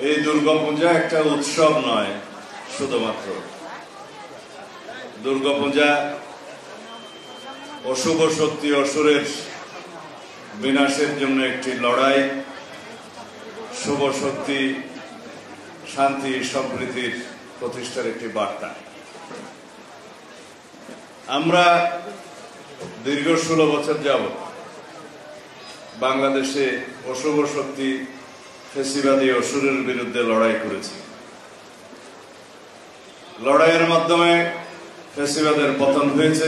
এই দুর্গাপূজা একটা উৎসব নয়, শুধুমাত্র দুর্গাপূজা অশুভ শক্তি অসুরের বিনাশের জন্য একটি লড়াই, শুভ শক্তি শান্তি সম্প্রীতির প্রতিষ্ঠার একটি বার্তা। আমরা দীর্ঘ 16 বছর যাবৎ বাংলাদেশে অশুভ শক্তি ফেসিবাদী অসুরের বিরুদ্ধে লড়াই করেছি। লড়াইয়ের মাধ্যমে ফেসিবাদের পতন হয়েছে,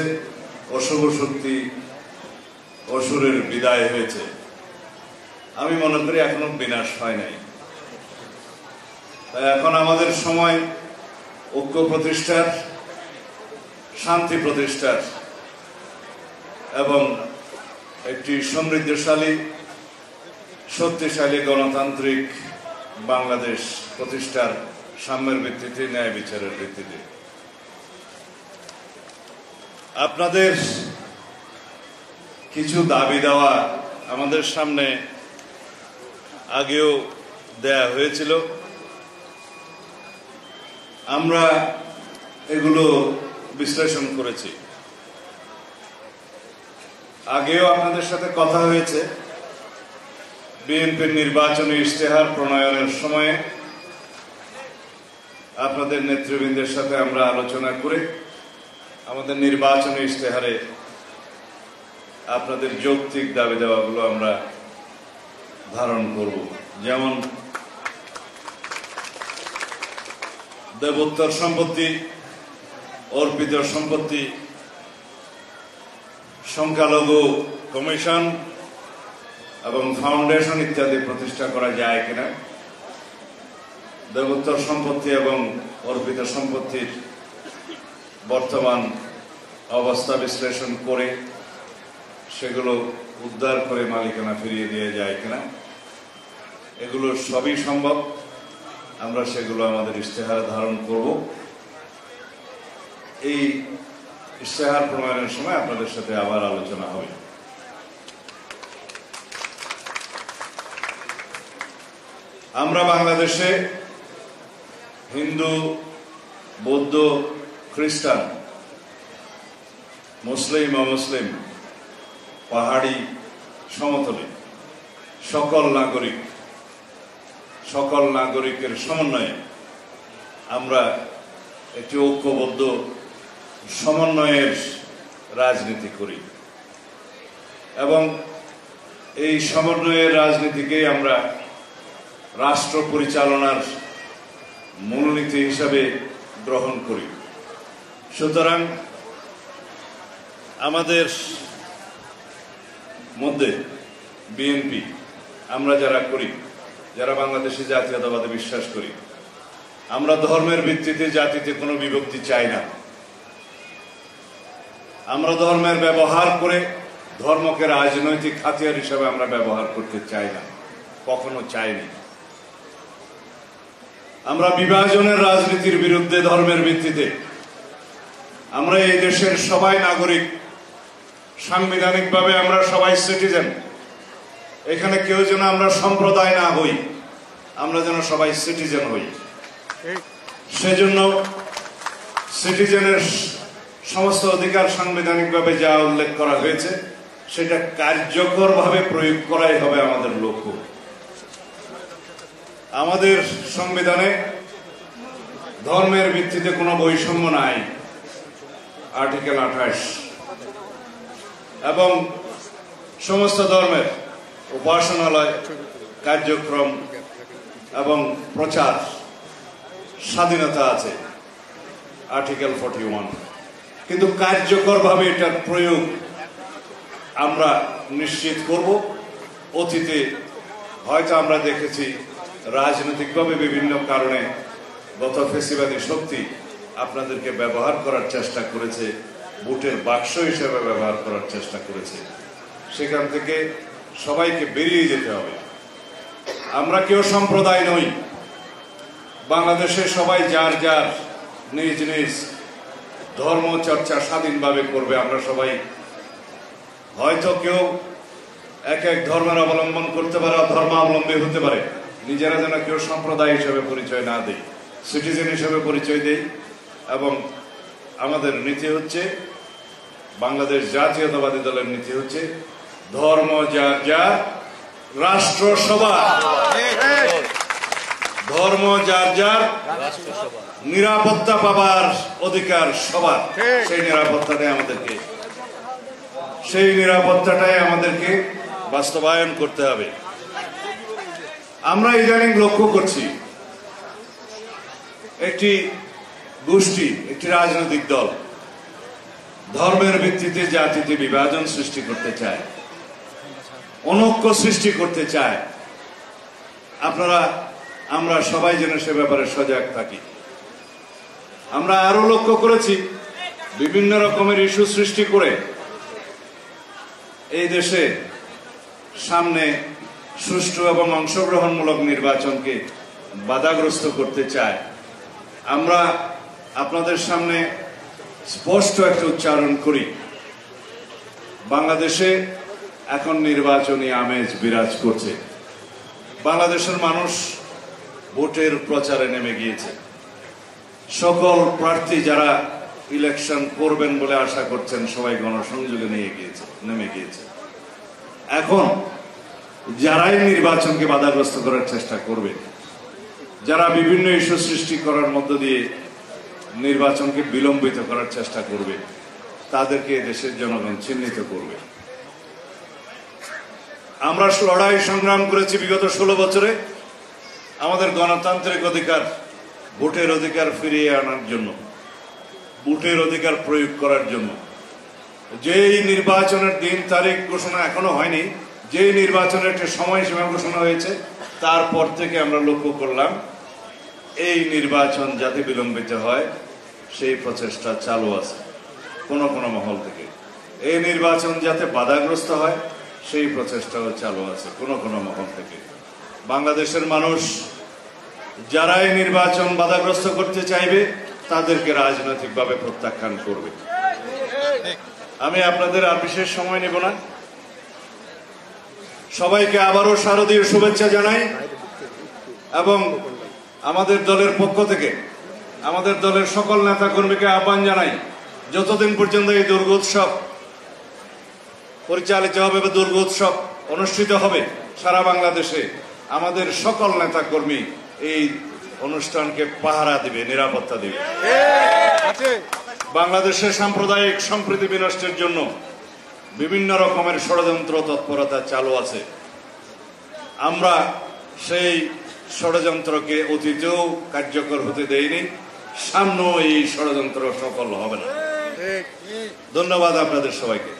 অশুভ শক্তি অসুরের বিদায় হয়েছে। আমি মনে করি এখনো বিনাশ হয় নাই। তাই এখন আমাদের সময় ঐক্য প্রতিষ্ঠার, শান্তি প্রতিষ্ঠার এবং একটি সমৃদ্ধশালী শক্তিশালী গণতান্ত্রিক বাংলাদেশ প্রতিষ্ঠার সাম্যের ভিত্তিতে, ন্যায় বিচারের ভিত্তিতে। আপনাদের কিছু দাবি দেওয়া আমাদের সামনে আগেও দেয়া হয়েছিল, আমরা এগুলো বিশ্লেষণ করেছি। আগেও আপনাদের সাথে কথা হয়েছে। বিএনপির নির্বাচনী ইশতেহার প্রণয়নের সময়ে আপনাদের নেতৃবৃন্দের সাথে আমরা আলোচনা করে আমাদের নির্বাচনী ইশতেহারে আপনাদের যৌক্তিক দাবি দেওয়াগুলো আমরা ধারণ করব। যেমন দেবোত্তর সম্পত্তি, অর্পিত সম্পত্তি, সংখ্যালঘু কমিশন এবং ফাউন্ডেশন ইত্যাদি প্রতিষ্ঠা করা যায় কিনা, দেবোত্তর সম্পত্তি এবং অর্পিত সম্পত্তির বর্তমান অবস্থা বিশ্লেষণ করে সেগুলো উদ্ধার করে মালিকানা ফিরিয়ে দিয়ে যায় কিনা, এগুলো সবই সম্ভব। আমরা সেগুলো আমাদের ইশতেহারে ধারণ করব। এই ইশতেহার প্রণয়নের সময় আপনাদের সাথে আবার আলোচনা হবে। আমরা বাংলাদেশে হিন্দু, বৌদ্ধ, খ্রিস্টান, মুসলিম, অমুসলিম, পাহাড়ি, সমতলে সকল নাগরিকের সমন্বয়ে আমরা একটি ঐক্যবদ্ধ সমন্বয়ের রাজনীতি করি এবং এই সমন্বয়ের রাজনীতিকে আমরা রাষ্ট্র পরিচালনার মূলনীতি হিসাবে গ্রহণ করি। সুতরাং আমাদের মধ্যে বিএনপি, আমরা যারা করি, যারা বাংলাদেশি জাতীয়তাবাদে বিশ্বাস করি, আমরা ধর্মের ভিত্তিতে জাতিতে কোনো বিভক্তি চাই না। আমরা ধর্মের ব্যবহার করে ধর্মকে রাজনৈতিক হাতিয়ার হিসাবে আমরা ব্যবহার করতে চাই না, কখনো চাইনি। আমরা বিভাজনের রাজনীতির বিরুদ্ধে ধর্মের ভিত্তিতে। আমরা এই দেশের সবাই নাগরিক, সাংবিধানিকভাবে আমরা সবাই সিটিজেন। এখানে কেউ যেন আমরা সম্প্রদায় না হই, আমরা যেন সবাই সিটিজেন হই। সেজন্য সিটিজেনের সমস্ত অধিকার সাংবিধানিকভাবে যা উল্লেখ করা হয়েছে সেটা কার্যকরভাবে প্রয়োগ করাই হবে আমাদের লক্ষ্য। আমাদের সংবিধানে ধর্মের ভিত্তিতে কোনো বৈষম্য নাই, আর্টিকেল 28, এবং সমস্ত ধর্মের উপাসনালয়, কার্যক্রম এবং প্রচার স্বাধীনতা আছে, আর্টিকেল 41। কিন্তু কার্যকরভাবে এটার প্রয়োগ আমরা নিশ্চিত করব। অতীতে হয়তো আমরা দেখেছি রাজনৈতিকভাবে বিভিন্ন কারণে গত ফেসিবাদী শক্তি আপনাদেরকে ব্যবহার করার চেষ্টা করেছে, ভোটের বাক্স হিসেবে ব্যবহার করার চেষ্টা করেছে। সেখান থেকে সবাইকে বেরিয়ে যেতে হবে। আমরা কেউ সম্প্রদায় নই। বাংলাদেশে সবাই যার যার নিজ নিজ ধর্ম চর্চা স্বাধীনভাবে করবে। আমরা সবাই হয়তো কেউ এক এক ধর্মের অবলম্বন করতে পারে, ধর্মাবলম্বী হতে পারে, নিজেরা যেন কেউ সম্প্রদায় হিসেবে পরিচয় না দেয়, সিটিজেন হিসেবে পরিচয় দেয়। এবং আমাদের নীতি হচ্ছে, বাংলাদেশ জাতীয়তাবাদী দলের নীতি হচ্ছে ধর্ম যার যার, রাষ্ট্র সবার। ধর্ম যার যার, নিরাপত্তা পাবার অধিকার সবার। সেই নিরাপত্তাটাই আমাদেরকে বাস্তবায়ন করতে হবে। আমরা ইদানিং লক্ষ্য করছি একটি গোষ্ঠী, একটি রাজনৈতিক দল ধর্মের ভিত্তিতে জাতিতে বিভাজন সৃষ্টি করতে চায়, অনৈক্য সৃষ্টি করতে চায়। আমরা সবাই যেন সে ব্যাপারে সজাগ থাকি। আমরা আরো লক্ষ্য করেছি বিভিন্ন রকমের ইস্যু সৃষ্টি করে এই দেশে সামনে সুষ্ঠু এবং অংশগ্রহণমূলক নির্বাচনকে বাধাগ্রস্ত করতে চায়। আমরা আপনাদের সামনে স্পষ্ট একটা উচ্চারণ করি, বাংলাদেশে এখন নির্বাচনী আমেজ বিরাজ করছে। বাংলাদেশের মানুষ ভোটের প্রচারে নেমে গিয়েছে। সকল প্রার্থী যারা ইলেকশন করবেন বলে আশা করছেন সবাই গণসংযোগে নেমে গিয়েছে। এখন যারাই নির্বাচনকে বাধাগ্রস্ত করার চেষ্টা করবে, যারা বিভিন্ন ইস্যু সৃষ্টি করার মধ্য দিয়ে নির্বাচনকে বিলম্বিত করার চেষ্টা করবে, তাদেরকে দেশের জনগণ চিহ্নিত করবে। আমরা লড়াই সংগ্রাম করেছি বিগত 16 বছরে আমাদের গণতান্ত্রিক অধিকার, ভোটের অধিকার ফিরিয়ে আনার জন্য, ভোটের অধিকার প্রয়োগ করার জন্য। যেই নির্বাচনের দিন তারিখ ঘোষণা এখনো হয়নি, যেই নির্বাচনের একটা সময়সীমা ঘোষণা হয়েছে, তারপর থেকে আমরা লক্ষ্য করলাম এই নির্বাচন যাতে বিলম্বিত হয় সেই প্রচেষ্টা চালু আছে কোন কোন মহল থেকে। এই নির্বাচন যাতে বাধাগ্রস্ত হয় সেই প্রচেষ্টাও চালু আছে কোন কোন মহল থেকে। বাংলাদেশের মানুষ যারা এই নির্বাচন বাধাগ্রস্ত করতে চাইবে তাদেরকে রাজনৈতিকভাবে প্রত্যাখ্যান করবে। আমি আপনাদের আর বিশেষ সময় নেব না। সবাইকে আবারও শারদীয় শুভেচ্ছা জানাই এবং আমাদের দলের পক্ষ থেকে আমাদের দলের সকল নেতা কর্মীকে আহ্বান জানাই, যতদিন পর্যন্ত এই দুর্গোৎসব পরিচালিত হবে বা দুর্গোৎসব অনুষ্ঠিত হবে সারা বাংলাদেশে, আমাদের সকল নেতা কর্মী এই অনুষ্ঠানকে পাহারা দিবে, নিরাপত্তা দিবে। বাংলাদেশের সাম্প্রদায়িক সম্প্রীতি বিনষ্টের জন্য বিভিন্ন রকমের ষড়যন্ত্র তৎপরতা চালু আছে। আমরা সেই ষড়যন্ত্রকে অতীতেও কার্যকর হতে দেইনি, সামনেও এই ষড়যন্ত্র সফল হবে না। ধন্যবাদ আপনাদের সবাইকে।